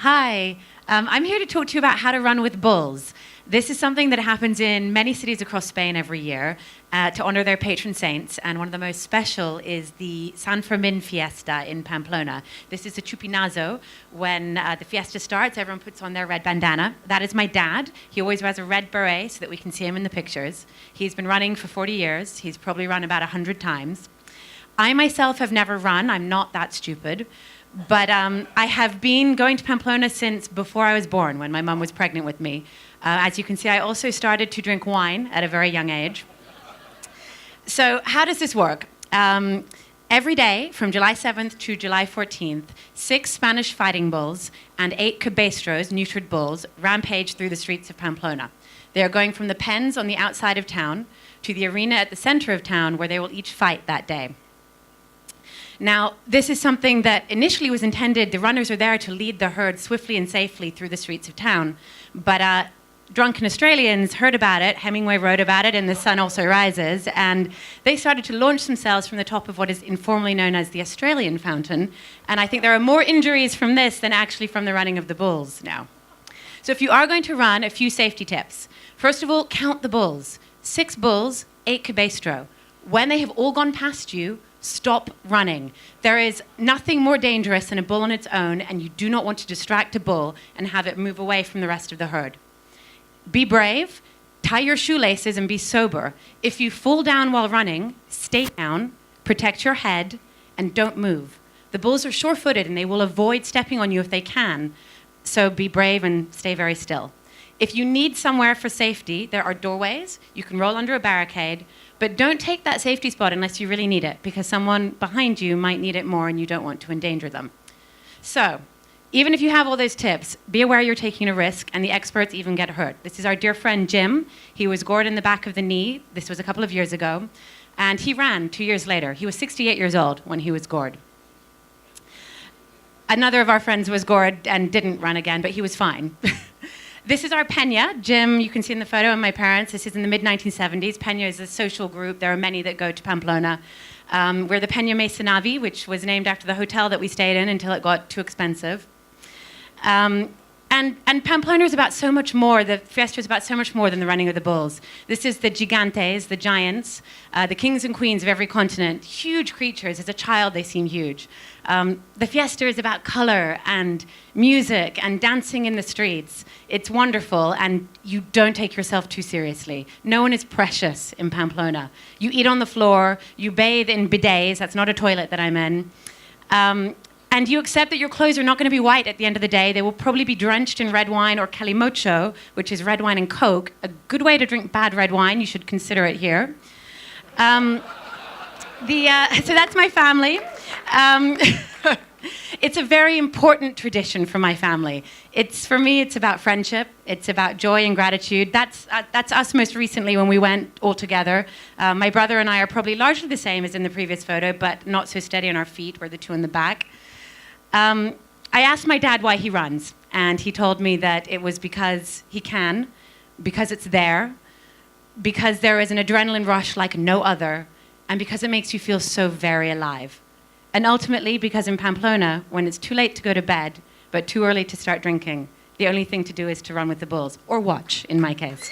Hi, I'm here to talk to you about how to run with bulls. This is something that happens in many cities across Spain every year to honor their patron saints, and one of the most special is the San Fermin fiesta in Pamplona. This is a chupinazo. When the fiesta starts, everyone puts on their red bandana. That is my dad. He always wears a red beret so that we can see him in the pictures. He's been running for 40 years. He's probably run about 100 times. I myself have never run. I'm not that stupid. But I have been going to Pamplona since before I was born, when my mum was pregnant with me. As you can see, I also started to drink wine at a very young age. So how does this work? Every day, from July 7th to July 14th, 6 Spanish fighting bulls and 8 cabestros, neutered bulls, rampage through the streets of Pamplona. They are going from the pens on the outside of town to the arena at the center of town, where they will each fight that day. Now, this is something that initially was intended, the runners are there to lead the herd swiftly and safely through the streets of town. But drunken Australians heard about it, Hemingway wrote about it in The Sun Also Rises, and they started to launch themselves from the top of what is informally known as the Australian Fountain. And I think there are more injuries from this than actually from the running of the bulls now. So if you are going to run, a few safety tips. First of all, count the bulls. 6 bulls, 8 cabestro. When they have all gone past you, stop running. There is nothing more dangerous than a bull on its own, and you do not want to distract a bull and have it move away from the rest of the herd. Be brave, tie your shoelaces, and be sober. If you fall down while running, stay down, protect your head, and don't move. The bulls are sure-footed, and they will avoid stepping on you if they can, so be brave and stay very still. If you need somewhere for safety, there are doorways. You can roll under a barricade, but don't take that safety spot unless you really need it, because someone behind you might need it more and you don't want to endanger them. So, even if you have all those tips, be aware you're taking a risk, and the experts even get hurt. This is our dear friend Jim. He was gored in the back of the knee. This was a couple of years ago, and he ran 2 years later. He was 68 years old when he was gored. Another of our friends was gored and didn't run again, but he was fine. This is our Peña. Jim, you can see in the photo, and my parents. This is in the mid-1970s. Peña is a social group. There are many that go to Pamplona. We're the Peña Mesonavi, which was named after the hotel that we stayed in until it got too expensive. And Pamplona is about so much more, the fiesta is about so much more than the running of the bulls. This is the gigantes, the giants, the kings and queens of every continent, huge creatures. As a child, they seem huge. The fiesta is about color and music and dancing in the streets. It's wonderful, and you don't take yourself too seriously. No one is precious in Pamplona. You eat on the floor, you bathe in bidets, that's not a toilet that I'm in. And you accept that your clothes are not going to be white at the end of the day. They will probably be drenched in red wine or calimocho, which is red wine and Coke. A good way to drink bad red wine. You should consider it here. So that's my family. It's a very important tradition for my family. For me, it's about friendship. It's about joy and gratitude. That's us most recently when we went all together. My brother and I are probably largely the same as in the previous photo, but not so steady on our feet. We're the two in the back. I asked my dad why he runs, and he told me that it was because he can, because it's there, because there is an adrenaline rush like no other, and because it makes you feel so very alive. And ultimately, because in Pamplona, when it's too late to go to bed, but too early to start drinking, the only thing to do is to run with the bulls, or watch, in my case.